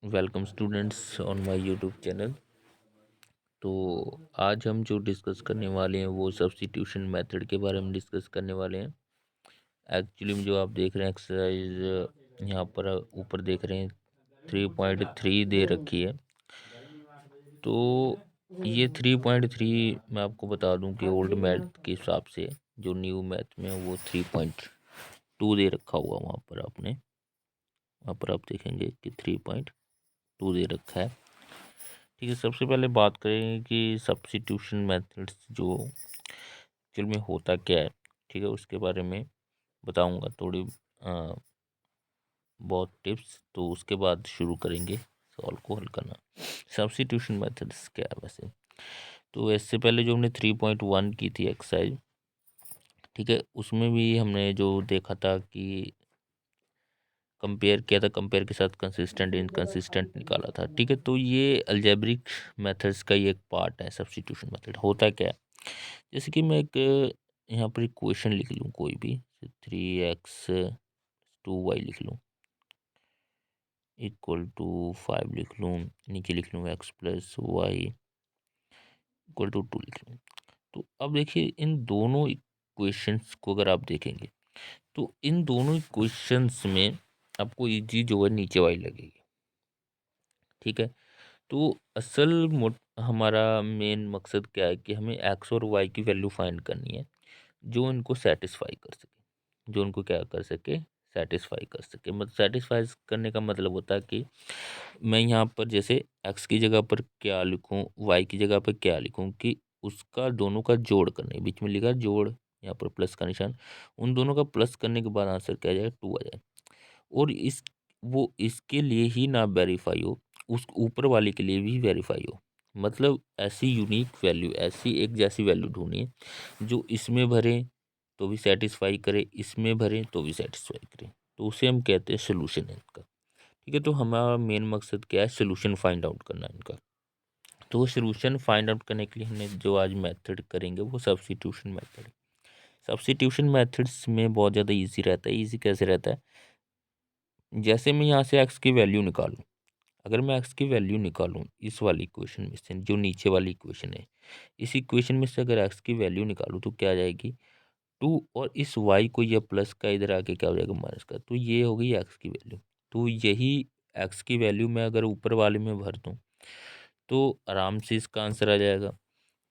Welcome students on my YouTube channel. तो आज हम जो डिस्कस करने वाले हैं वो सब्स्टिट्यूशन मेथड के बारे में डिस्कस करने वाले हैं। एक्चुअली में जो आप देख रहे हैं एक्सरसाइज यहाँ पर ऊपर देख रहे हैं 3.3 दे रखी है। तो ये 3.3 मैं आपको बता दूं कि ओल्ड मैथ के हिसाब से जो न्यू मैथ में है वो 3.2 दे रखा हुआ वहाँ पर आप देखेंगे कि 3.2 दे रखा है। ठीक है, सबसे पहले बात करें कि सब्स्टिट्यूशन मेथड्स जो एक्चुअल में होता क्या है। ठीक है, उसके बारे में बताऊंगा थोड़ी बहुत टिप्स, तो उसके बाद शुरू करेंगे सवाल को हल करना। सब्स्टिट्यूशन मेथड्स क्या है वैसे, तो इससे पहले जो हमने 3.1 की थी एक्सरसाइज, ठीक है, उसमें भी हमने जो देखा था कि कंपेयर किया था, कंपेयर के साथ कंसिस्टेंट इनकंसिस्टेंट निकाला था। ठीक है, तो ये अलजेब्रिक मेथड्स का ही एक पार्ट है। सब्स्टिट्यूशन मेथड होता क्या है, जैसे कि मैं एक यहाँ पर एक क्वेश्चन लिख लूँ कोई भी, 3x2y लिख लूँ इक्वल टू 5 लिख लूँ, नीचे लिख लूँ x+y इक्वल टू 2 लिख लूँ। तो अब देखिए इन दोनों इक्वेशंस को अगर आप देखेंगे तो इन दोनों इक्वेशंस में आपको इजी जो है नीचे वाली लगेगी। ठीक है, तो हमारा मेन मकसद क्या है कि हमें एक्स और वाई की वैल्यू फाइंड करनी है जो इनको सेटिस्फाई कर सके, जो उनको क्या कर सके, सेटिस्फाई कर सके। मतलब सेटिस्फाई करने का मतलब होता है कि मैं यहाँ पर जैसे एक्स की जगह पर क्या लिखूँ, वाई की जगह पर क्या लिखूँ, कि उसका दोनों का जोड़ करने, बीच में लिखा जोड़, यहाँ पर प्लस का निशान, उन दोनों का प्लस करने के बाद आंसर क्या आ जाएगा, 2 आ जाए। और इस वो इसके लिए ही ना वेरीफाई हो, उस ऊपर वाले के लिए भी वेरीफाई हो। मतलब ऐसी यूनिक वैल्यू, ऐसी एक जैसी वैल्यू ढूंढिए जो इसमें भरे तो भी सेटिस्फाई करे, इसमें भरे तो भी सेटिस्फाई करे, तो उसे हम कहते हैं सोल्यूशन है इनका। ठीक है, तो हमारा मेन मकसद क्या है, सोल्यूशन फाइंड आउट करना है इनका। तो सोल्यूशन फाइंड आउट करने के लिए हमने जो आज मेथड करेंगे वो सब्स्टिट्यूशन मेथड है। सब्स्टिट्यूशन मेथड्स में बहुत ज़्यादा इजी रहता है। इजी कैसे रहता है, जैसे मैं यहाँ से एक्स की वैल्यू निकालूं, अगर मैं एक्स की वैल्यू निकालूं इस वाली इक्वेशन में से, जो नीचे वाली इक्वेशन है, इस इक्वेशन में से अगर एक्स की वैल्यू निकालूं तो क्या आ जाएगी, 2, और इस वाई को या प्लस का इधर आके क्या हो जाएगा, माइनस का, तो ये हो गई एक्स की वैल्यू। तो यही एक्स की वैल्यू मैं अगर ऊपर वाले में भर दूं तो आराम से इसका आंसर आ जाएगा।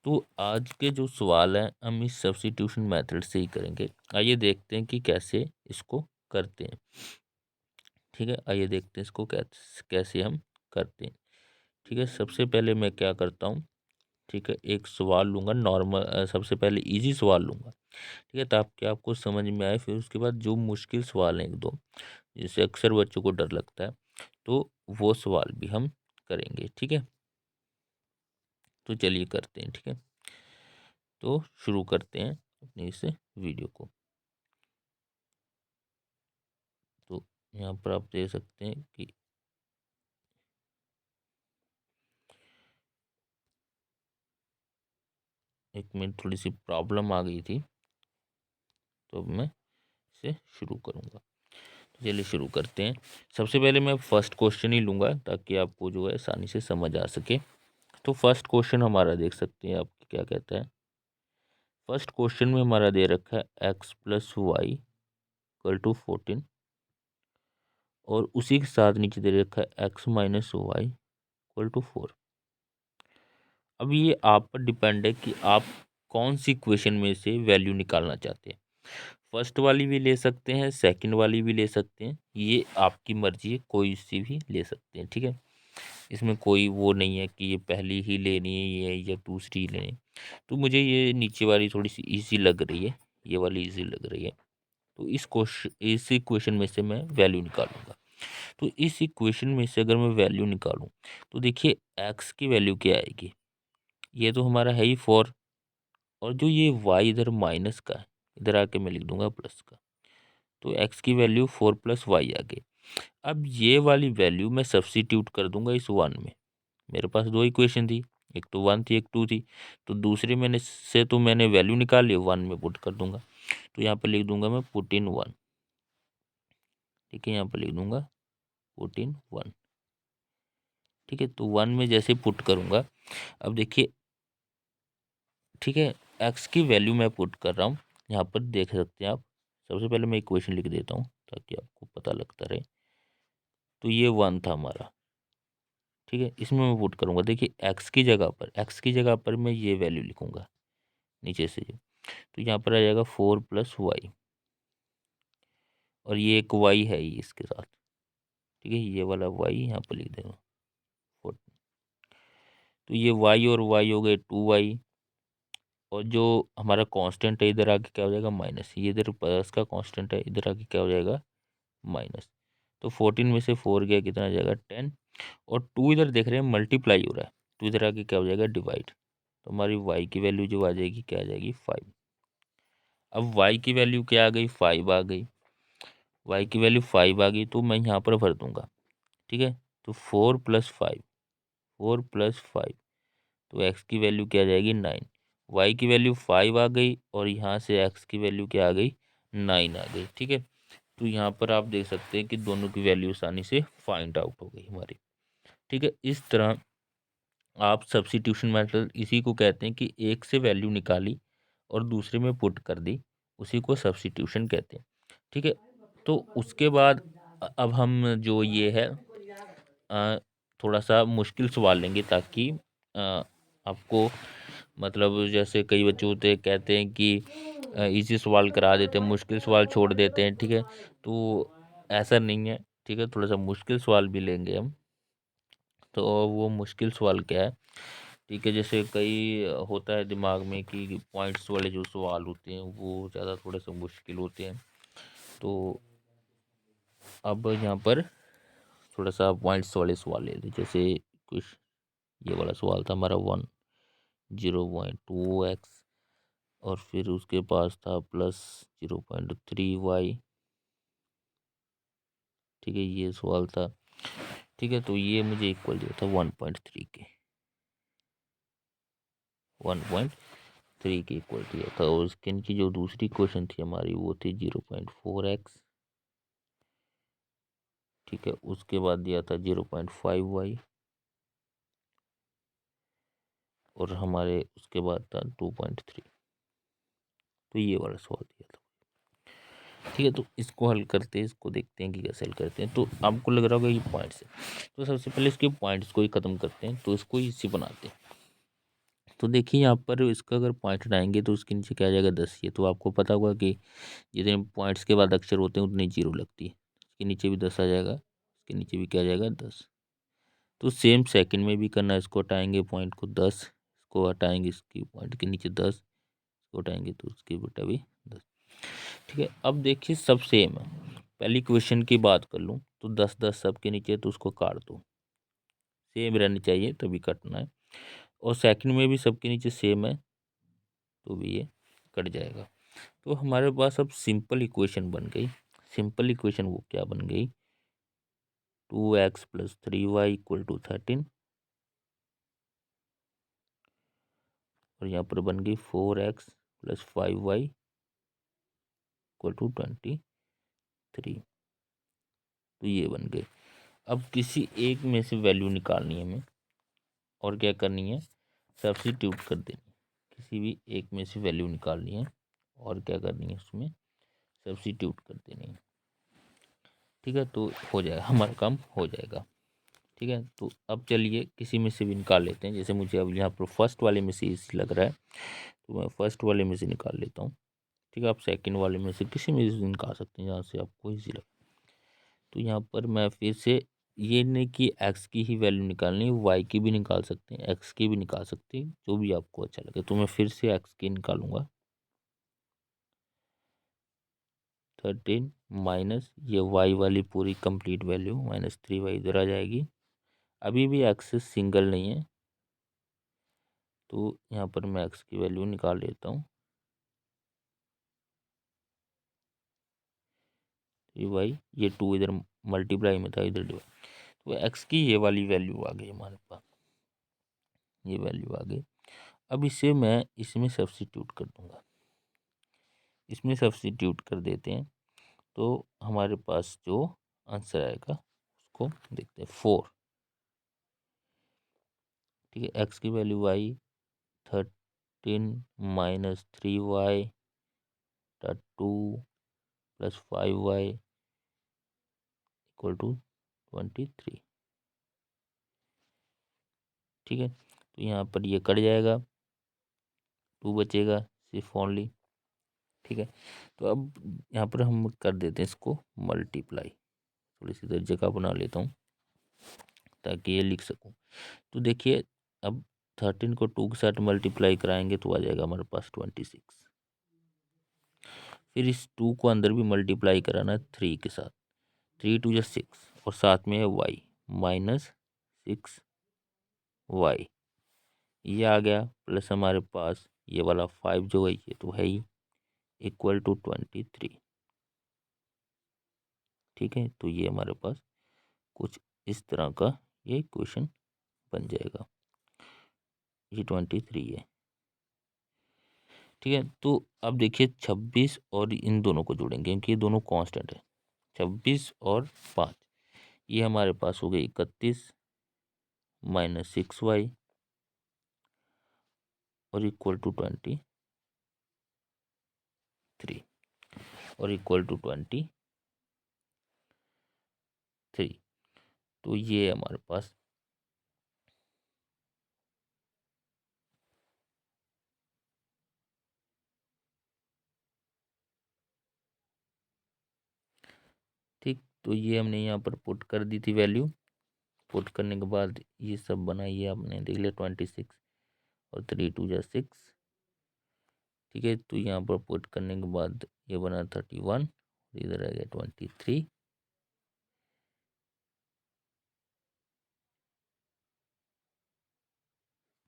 तो आज के जो सवाल हैं हम इस सब्स्टिट्यूशन मेथड से ही करेंगे। आइए देखते हैं कि कैसे इसको करते हैं। ठीक है, आइए देखते हैं इसको कैसे हम करते हैं। ठीक है, सबसे पहले मैं क्या करता हूँ, ठीक है, एक सवाल लूँगा नॉर्मल, सबसे पहले इजी सवाल लूँगा। ठीक है, ताकि आपको समझ में आए। फिर उसके बाद जो मुश्किल सवाल हैं एक दो, जिससे अक्सर बच्चों को डर लगता है, तो वो सवाल भी हम करेंगे। ठीक है, तो चलिए करते हैं। ठीक है, तो शुरू करते हैं अपने इस वीडियो को। तो यहाँ पर आप देख सकते हैं कि एक मिनट, थोड़ी सी प्रॉब्लम आ गई थी, तो अब मैं इसे शुरू करूँगा। तो चलिए शुरू करते हैं। सबसे पहले मैं फर्स्ट क्वेश्चन ही लूँगा ताकि आपको जो है आसानी से समझ आ सके। तो फर्स्ट क्वेश्चन हमारा देख सकते हैं आप क्या कहता है। फर्स्ट क्वेश्चन में हमारा दे रखा है x+y = 14, और उसी के साथ नीचे दे रखा है x-y = 4। अब ये आप पर डिपेंड है कि आप कौन सी इक्वेशन में से वैल्यू निकालना चाहते हैं। फर्स्ट वाली भी ले सकते हैं, सेकंड वाली भी ले सकते हैं, ये आपकी मर्जी है, कोई सी भी ले सकते हैं। ठीक है, इसमें कोई वो नहीं है कि ये पहली ही लेनी है ये या दूसरी ही लेनी है। तो मुझे ये नीचे वाली थोड़ी सी इजी लग रही है, ये वाली इजी लग रही है, तो इस इक्वेशन में से मैं वैल्यू निकालूंगा। तो इस इक्वेशन में से अगर मैं वैल्यू निकालूं तो देखिए एक्स की वैल्यू क्या आएगी, ये तो हमारा है ही 4, और जो ये वाई इधर माइनस का है, इधर आके मैं लिख दूंगा प्लस का, तो एक्स की वैल्यू 4+y आ गई। अब ये वाली वैल्यू मैं सब्स्टिट्यूट कर दूंगा इस वन में। मेरे पास दो इक्वेशन थी, एक तो 1 थी, एक 2 थी, तो दूसरे मैंने वैल्यू निकाल ली, 1 में पुट कर दूंगा। तो यहाँ पर लिख दूंगा मैं पुट इन 1। ठीक है, यहाँ पर लिख दूंगा पुट इन 1। ठीक है, तो 1 में जैसे पुट करूँगा, अब देखिए, ठीक है, एक्स की वैल्यू मैं पुट कर रहा हूँ, यहाँ पर देख सकते हैं आप। सबसे पहले मैं इक्वेशन लिख देता हूँ ताकि आपको पता लगता रहे। तो ये 1 था हमारा, ठीक है, इसमें मैं पुट करूँगा। देखिए एक्स की जगह पर मैं ये वैल्यू लिखूँगा नीचे से जो, तो यहाँ पर आ जाएगा 4 + y, और ये एक y है ही इसके साथ, ठीक है, ये वाला y यहाँ पर लिख देगा 4। तो ये y और y हो गए 2y, और जो हमारा कांस्टेंट है इधर आके क्या हो जाएगा माइनस, ये इधर प्लस का कांस्टेंट है, इधर आके क्या हो जाएगा माइनस। तो 14 में से 4 गया, कितना आ जाएगा 10, और 2 इधर देख रहे हैं मल्टीप्लाई हो रहा है, तो इधर आके क्या हो जाएगा डिवाइड। तो हमारी y की वैल्यू जो आ जाएगी क्या आ जाएगी 5। अब y की वैल्यू क्या आ गई 5 आ गई, y की वैल्यू 5 आ गई, तो मैं यहाँ पर भर दूंगा, ठीक है। तो 4 + 5, तो x की वैल्यू क्या आ जाएगी 9, y की वैल्यू 5 आ गई, और यहाँ से x की वैल्यू क्या आ गई 9 आ गई, ठीक है। तो यहाँ पर आप देख सकते हैं कि दोनों की वैल्यू आसानी से फाइंड आउट हो गई हमारी, ठीक है। इस तरह आप सब्स्टिट्यूशन मेथड इसी को कहते हैं कि एक से वैल्यू निकाली और दूसरे में पुट कर दी, उसी को सब्स्टिट्यूशन कहते हैं, ठीक है। तो उसके बाद अब हम जो ये है थोड़ा सा मुश्किल सवाल लेंगे, ताकि आपको, मतलब जैसे कई बच्चे होते हैं कहते हैं कि इजी सवाल करा देते हैं, मुश्किल सवाल छोड़ देते हैं, ठीक है। तो ऐसा नहीं है, ठीक है, थोड़ा सा मुश्किल सवाल भी लेंगे हम। तो वो मुश्किल सवाल क्या है, ठीक है, जैसे कई होता है दिमाग में कि पॉइंट्स वाले जो सवाल होते हैं वो ज़्यादा थोड़े से मुश्किल होते हैं। तो अब यहाँ पर थोड़ा सा पॉइंट्स वाले सवाल ले लेते, जैसे कुछ ये वाला सवाल था हमारा 1 0.2x, और फिर उसके पास था +0.3y, ठीक है, ये सवाल था, ठीक है। तो ये मुझे इक्वल दिया था 1.3 के, 1.3 के इक्वल दिया था, और इसके नीचे जो दूसरी क्वेश्चन थी हमारी वो थी 0.4x, ठीक है, उसके बाद दिया था 0.5y, और हमारे उसके बाद था 2.3। तो ये वाला सवाल दिया था, ठीक है। तो इसको हल करते हैं, इसको देखते हैं कि कैसे हल करते हैं। तो आपको लग रहा होगा ये पॉइंट्स है, तो सबसे पहले इसके पॉइंट्स को ही ख़त्म करते हैं, तो इसको इसी बनाते हैं। तो देखिए यहाँ पर इसका अगर पॉइंट हटाएंगे तो उसके नीचे क्या आ जाएगा 10। ये तो आपको पता होगा कि जितने पॉइंट्स के बाद अक्षर होते हैं उतनी जीरो लगती है, इसके नीचे भी 10 आ जाएगा, इसके नीचे भी क्या आ जाएगा 10। तो सेम सेकंड में भी करना है, इसको हटाएंगे पॉइंट को 10, इसको हटाएंगे इसकी पॉइंट के नीचे 10, इसको हटाएंगे तो उसकी बेटा भी 10, ठीक है। अब देखिए सब सेम है, पहली क्वेश्चन की बात कर लूँ तो 10 10 सबके नीचे, तो उसको काट दो, सेम रहनी चाहिए तभी कटना है, और सेकंड में भी सबके नीचे सेम है तो भी ये कट जाएगा। तो हमारे पास अब सिंपल इक्वेशन बन गई। सिंपल इक्वेशन वो क्या बन गई, 2x + 3y = 13, और यहाँ पर बन गई 4x + 5y = 23। तो ये बन गई। अब किसी एक में से वैल्यू निकालनी है हमें, और क्या करनी है सब्स्टिट्यूट कर देनी है। किसी भी एक में से वैल्यू निकालनी है, और क्या करनी है उसमें सब्स्टिट्यूट कर देनी है, ठीक है। तो हो जाएगा, हमारा काम हो जाएगा, ठीक है। तो अब चलिए किसी में से भी निकाल लेते हैं, जैसे मुझे अब यहाँ पर फर्स्ट वाले में से इजी लग रहा है, तो मैं फर्स्ट वाले में से निकाल लेता हूँ, ठीक है। आप सेकंड वाले में से किसी में से निकाल सकते हैं जहाँ से आपको इजी लगे। तो यहाँ पर मैं फिर से, ये नहीं कि एक्स की ही वैल्यू निकालनी है, वाई की भी निकाल सकते हैं, एक्स की भी निकाल सकते हैं, जो भी आपको अच्छा लगे। तो मैं फिर से एक्स की निकालूंगा 13 माइनस ये वाई वाली पूरी कंप्लीट वैल्यू -3y इधर आ जाएगी। अभी भी एक्स सिंगल नहीं है, तो यहाँ पर मैं एक्स की वैल्यू निकाल लेता हूँ, ये वाई, ये 2 इधर मल्टीप्लाई में था, इधर डिवाइड, तो एक्स की ये वाली वैल्यू आ गई हमारे पास, ये वैल्यू आ गई। अब इसे मैं इसमें सब्स्टिट्यूट कर दूंगा, इसमें सब्स्टिट्यूट कर देते हैं, तो हमारे पास जो आंसर आएगा उसको देखते हैं 4, ठीक है, एक्स की value y 13 minus 3y 2 plus 5y equal to 23। ठीक है, तो यहाँ पर ये कट जाएगा, 2 बचेगा सिर्फ ओनली। ठीक है, तो अब यहाँ पर हम कर देते हैं इसको मल्टीप्लाई, थोड़ी सी इधर जगह बना लेता हूँ ताकि ये लिख सकूँ। तो देखिए अब 13 को 2 के साथ मल्टीप्लाई कराएंगे तो आ जाएगा हमारे पास 26। फिर इस 2 को अंदर भी मल्टीप्लाई कराना है 3 के साथ, 3 2 6 और साथ में है y माइनस 6y, ये आ गया प्लस हमारे पास ये वाला 5 जो है ये तो है ही इक्वल टू 23। ठीक है, तो ये हमारे पास कुछ इस तरह का ये क्वेश्चन बन जाएगा, ये 23 है। ठीक है, तो अब देखिए 26 और इन दोनों को जोड़ेंगे क्योंकि ये दोनों कांस्टेंट है, 26 और 5, ये हमारे पास हो गई 31 माइनस 6y और इक्वल टू 23 और इक्वल टू 23। तो ये हमारे पास ठीक, तो ये हमने यहाँ पर पुट कर दी थी वैल्यू, पुट करने के बाद ये सब बना, ये आपने देख लिया 26 और 3 2 जा 6। ठीक है, तो यहाँ पर पुट करने के बाद ये बना 31, इधर आ गया 23।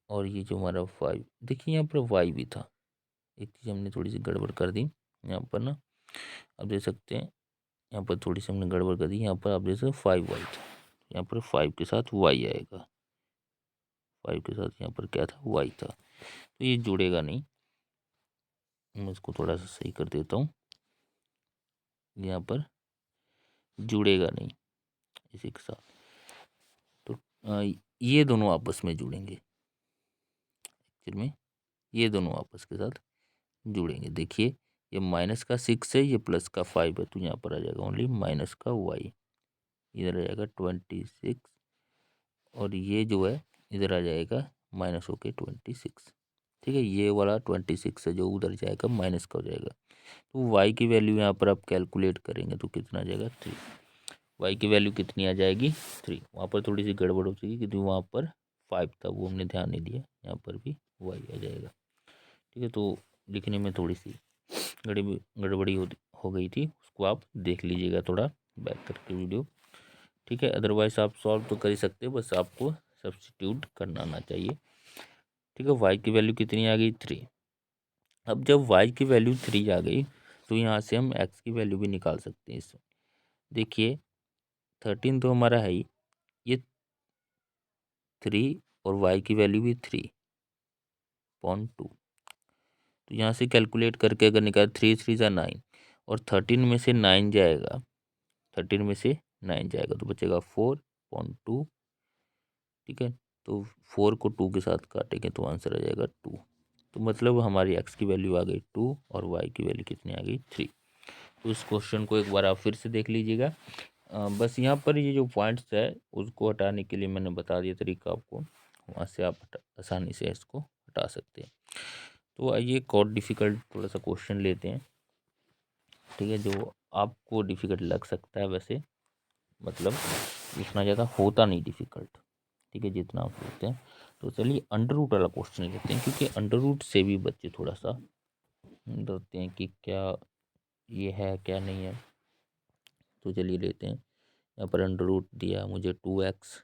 और ये जो हमारा 5, देखिए यहाँ पर y भी था, एक चीज़ हमने थोड़ी सी गड़बड़ कर दी यहाँ पर ना, आप देख सकते हैं यहाँ पर थोड़ी सी हमने गड़बड़ कर दी, यहाँ पर आप देख सकते 5y था, यहाँ पर 5 के साथ y आएगा, 5 के साथ यहाँ पर क्या था y था, तो ये जुड़ेगा नहीं। मैं इसको थोड़ा सा सही कर देता हूँ, यहाँ पर जुड़ेगा नहीं इसी के साथ, तो ये दोनों आपस में जुड़ेंगे, एक्चुअल में ये दोनों आपस के साथ जुड़ेंगे। देखिए ये माइनस का 6 है, ये प्लस का 5 है, तो यहाँ पर आ जाएगा ओनली माइनस का y, इधर आ जाएगा 26 और ये जो है इधर आ जाएगा माइनस होके 26। ठीक है, ये वाला 26 है जो उधर जाएगा माइनस का हो जाएगा, तो y की वैल्यू यहाँ पर आप कैलकुलेट करेंगे तो कितना आ जाएगा 3, y की वैल्यू कितनी आ जाएगी 3। वहाँ पर थोड़ी सी गड़बड़ हो चुकी क्योंकि वहाँ पर 5 था वो हमने ध्यान नहीं दिया, यहाँ पर भी y आ जाएगा। ठीक है, तो लिखने में थोड़ी सी गड़बड़ी हो गई थी, उसको आप देख लीजिएगा थोड़ा बैक करके वीडियो। ठीक है, अदरवाइज आप सॉल्व तो कर ही सकते हो, बस आपको सब्स्टिट्यूट करना आना चाहिए। ठीक है, y की वैल्यू कितनी आ गई 3। अब जब y की वैल्यू 3 आ गई तो यहाँ से हम x की वैल्यू भी निकाल सकते हैं इसमें। देखिए 13 तो हमारा है ही, ये 3 और y की वैल्यू भी 3.2, तो यहाँ से कैलकुलेट करके अगर निकाल 3 3 जा 9 और 13 में से 9 जाएगा, 13 में से 9 जाएगा तो बचेगा 4.2। ठीक है, तो 4 को 2 के साथ काटेंगे तो आंसर आ जाएगा 2, तो मतलब हमारी x की वैल्यू आ गई 2 और y की वैल्यू कितनी आ गई 3। तो इस क्वेश्चन को एक बार आप फिर से देख लीजिएगा। बस यहाँ पर ये जो पॉइंट्स है उसको हटाने के लिए मैंने बता दिया तरीका आपको, वहाँ से आप आसानी से इसको हटा सकते हैं। तो आइए एक और डिफ़िकल्ट थोड़ा सा क्वेश्चन लेते हैं। ठीक है, जो आपको डिफ़िकल्ट लग सकता है, वैसे मतलब इतना ज़्यादा होता नहीं डिफ़िकल्ट। ठीक है, जितना आप सोचते हैं। तो चलिए अंडर रूट वाला क्वेश्चन लेते हैं, क्योंकि अंडर रूट से भी बच्चे थोड़ा सा डरते हैं कि क्या ये है क्या नहीं है। तो चलिए लेते हैं, यहाँ पर अंडर रूट दिया मुझे 2x,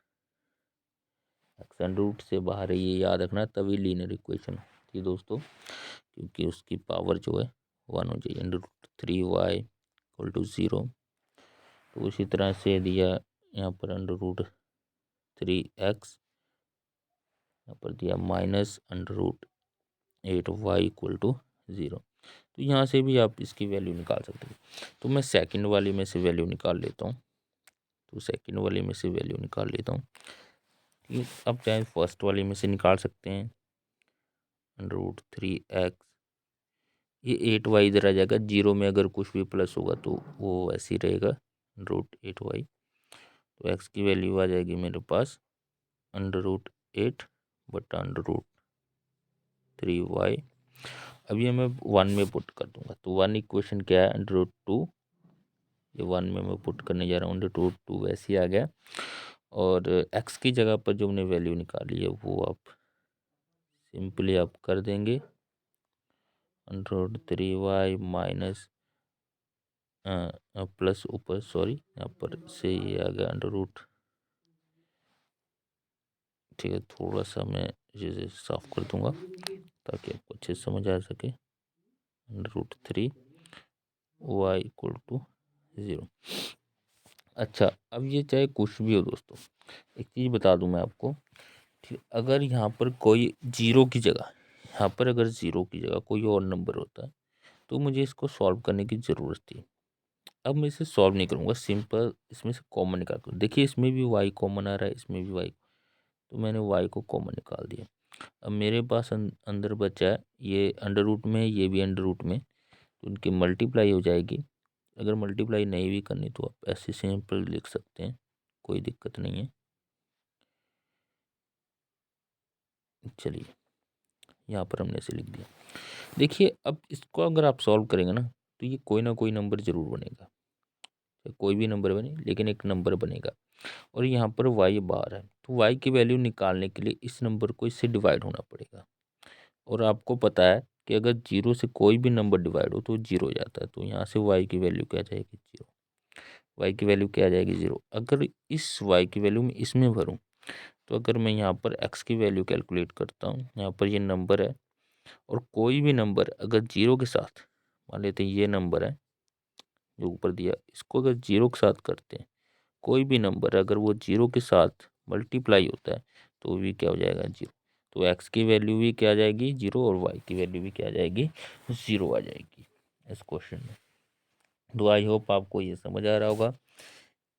एक्स अंडर रूट से बाहर है, ये याद रखना, तभी लीनियर इक्वेशन थी दोस्तों, क्योंकि उसकी पावर जो है 1 हो जाए। Under root 3y equal to 0। तो उसी तरह से दिया यहाँ पर अंडर रूट 3x, यहाँ पर दिया minus under root 8y equal to 0। तो यहाँ से भी आप इसकी वैल्यू निकाल सकते हैं। तो मैं सेकंड वाले में से वैल्यू निकाल लेता हूँ, तो सेकंड वाले में से वैल्यू निकाल लेता हूँ। ठीक है, अब चाहे फर्स्ट वाले में से निकाल सकते हैं, √3x, ये 8y इधर आ जाएगा, जीरो में अगर कुछ भी प्लस होगा तो वो ऐसे ही रहेगा, √8y। तो x की वैल्यू आ जाएगी मेरे पास √8/√3y। अब ये मैं 1 में पुट कर दूंगा, तो 1 इक्वेशन क्या है, √2, ये 1 में मैं पुट करने जा रहा हूँ, √2 वैसे ही आ गया। और x की जगह पर जो हमने वैल्यू निकाली है वो आप सिंपली आप कर देंगे, √3y माइनस प्लस ऊपर, सॉरी यहाँ पर से ये आ गया √ ठीक है, थोड़ा सा मैं इसे साफ कर दूंगा ताकि आपको अच्छे से समझ आ सके, √3y = 0। अच्छा, अब ये चाहे कुछ भी हो दोस्तों, एक चीज़ बता दूं मैं आपको, ठीक, अगर यहाँ पर कोई जीरो की जगह, यहाँ पर अगर जीरो की जगह कोई और नंबर होता है तो मुझे इसको सॉल्व करने की ज़रूरत थी। अब मैं इसे सॉल्व नहीं करूँगा, सिंपल इसमें से कॉमन निकाल कर, देखिए इसमें भी y कॉमन आ रहा है, इसमें भी y, तो मैंने y को कॉमन निकाल दिया। अब मेरे पास अंदर बचा है, ये अंडर रूट में है, ये भी अंडर रूट में, तो उनकी मल्टीप्लाई हो जाएगी। अगर मल्टीप्लाई नहीं भी करनी तो आप ऐसे सिंपल लिख सकते हैं, कोई दिक्कत नहीं है। चलिए, यहाँ पर हमने ऐसे लिख दिया। देखिए अब इसको अगर आप सॉल्व करेंगे ना, तो ये कोई ना कोई नंबर ज़रूर बनेगा, कोई भी नंबर बने लेकिन एक नंबर बनेगा। और यहाँ पर y बार है, तो y की वैल्यू निकालने के लिए इस नंबर को इससे डिवाइड होना पड़ेगा। और आपको पता है कि अगर जीरो से कोई भी नंबर डिवाइड हो तो जीरो हो जाता है, तो यहाँ से y की वैल्यू क्या आ जाएगी, जीरो। y की वैल्यू क्या आ जाएगी, जीरो। अगर इस y की वैल्यू में इसमें भरूँ, तो अगर मैं यहाँ पर x की वैल्यू कैलकुलेट करता हूँ, यहाँ पर ये नंबर है, और कोई भी नंबर अगर जीरो के साथ, मान लेते हैं ये नंबर है जो ऊपर दिया, इसको अगर जीरो के साथ करते हैं, कोई भी नंबर अगर वो जीरो के साथ मल्टीप्लाई होता है तो भी क्या हो जाएगा, जीरो। तो x की वैल्यू भी क्या आ जाएगी, जीरो, और y की वैल्यू भी क्या आ जाएगी, जीरो आ जाएगी इस क्वेश्चन में। तो आई होप आपको ये समझ आ रहा होगा।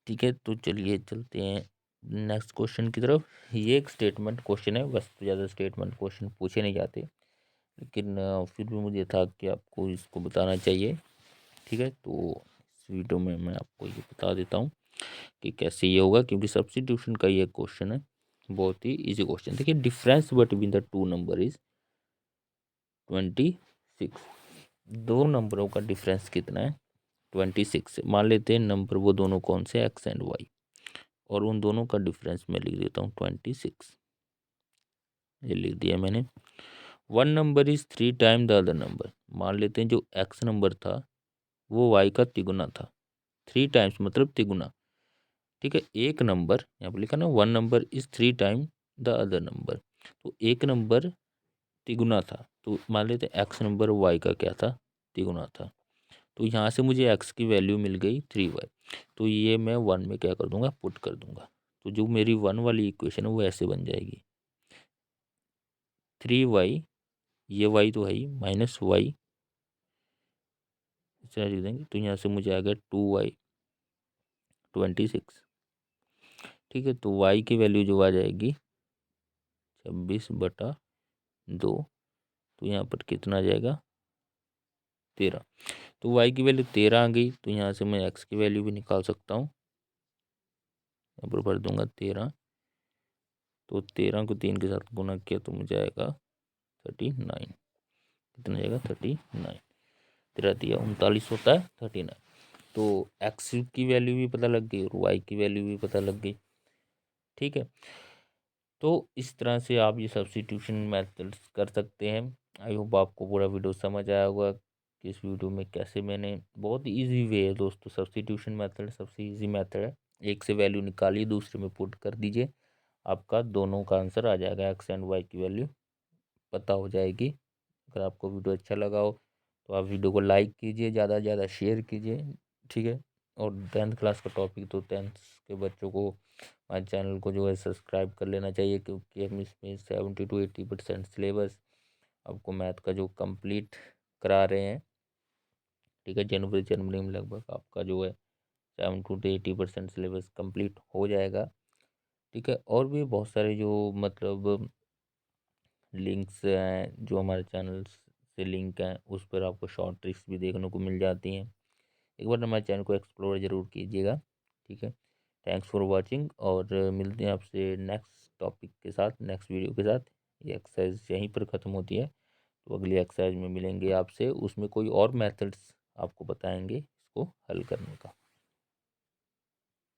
ठीक है, तो चलिए चलते हैं नेक्स्ट क्वेश्चन की तरफ। ये एक स्टेटमेंट क्वेश्चन है, बस तो ज़्यादा स्टेटमेंट क्वेश्चन पूछे नहीं जाते, लेकिन फिर भी मुझे था कि आपको इसको बताना चाहिए। ठीक है, तो इस वीडियो में मैं आपको ये बता देता हूँ कि कैसे ये होगा, क्योंकि सब्स्टिट्यूशन का ये क्वेश्चन है, बहुत ही इजी क्वेश्चन। देखिए, difference between the two number is 26। दो नंबरों का डिफरेंस कितना है, 26। मान लेते हैं नंबर वो दोनों कौन से, एक्स एंड वाई, और उन दोनों का डिफरेंस मैं लिख देता हूँ 26। ये लिख दिया मैंने। One number is 3 time the other number. मान लेते हैं जो एक्स नंबर था वो वाई का तिगुना था, 3 टाइम्स मतलब तिगुना। ठीक है, एक नंबर यहाँ पर लिखा ना, one number is 3 time the other number, तो एक नंबर तिगुना था, तो मान लेते हैं एक्स नंबर वाई का क्या था, तिगुना था। तो यहाँ से मुझे एक्स की वैल्यू मिल गई 3y, तो ये मैं 1 में क्या कर दूंगा, पुट कर दूंगा। तो जो मेरी 1 वाली इक्वेशन है वो ऐसे बन जाएगी, 3y, ये y तो है ही, -y इसे लिख देंगे, तो यहाँ से मुझे आ गया 2y 26। ठीक है, तो y की वैल्यू जो आ जाएगी 26/2, तो यहाँ पर कितना आ जाएगा, 13। तो y की वैल्यू 13 आ गई, तो यहाँ से मैं x की वैल्यू भी निकाल सकता हूँ। यहाँ पर भर दूंगा 13, तो 13 को 3 के साथ गुना किया तो मुझे आएगा 39। कितना आएगा, 39। 13×3 = 39 होता है, 39। तो एक्स की वैल्यू भी पता लग गई और वाई की वैल्यू भी पता लग गई। ठीक है, तो इस तरह से आप ये सब्स्टिट्यूशन मेथड्स कर सकते हैं। आई होप आपको पूरा वीडियो समझ आया होगा कि इस वीडियो में कैसे मैंने, बहुत इजी वे है दोस्तों, सब्स्टिट्यूशन मेथड सबसे इजी मेथड है। एक से वैल्यू निकालिए, दूसरे में पुट कर दीजिए, आपका दोनों का आंसर आ जाएगा, एक्स एंड वाई की वैल्यू पता हो जाएगी। अगर आपको वीडियो अच्छा लगा हो तो आप वीडियो को लाइक कीजिए, ज़्यादा से ज़्यादा शेयर कीजिए। ठीक है, और 10th क्लास का टॉपिक, तो 10th के बच्चों को हमारे चैनल को जो है सब्सक्राइब कर लेना चाहिए, क्योंकि हम इसमें 70 to 80% सिलेबस आपको मैथ का जो कंप्लीट करा रहे हैं। ठीक है, जनवरी में लगभग आपका जो है 70 to 80% सिलेबस कंप्लीट हो जाएगा। ठीक है। और भी बहुत सारे जो मतलब लिंक्स हैं जो हमारे चैनल से लिंक हैं, उस पर आपको शॉर्ट ट्रिक्स भी देखने को मिल जाती हैं। एक बार हमारे चैनल को एक्सप्लोर ज़रूर कीजिएगा। ठीक है। थैंक्स फॉर वॉचिंग, और मिलते हैं आपसे नेक्स्ट टॉपिक के साथ, नेक्स्ट वीडियो के साथ। ये एक्सरसाइज यहीं पर ख़त्म होती है, तो अगली एक्सरसाइज में मिलेंगे आपसे, उसमें कोई और मेथड्स आपको बताएंगे इसको हल करने का।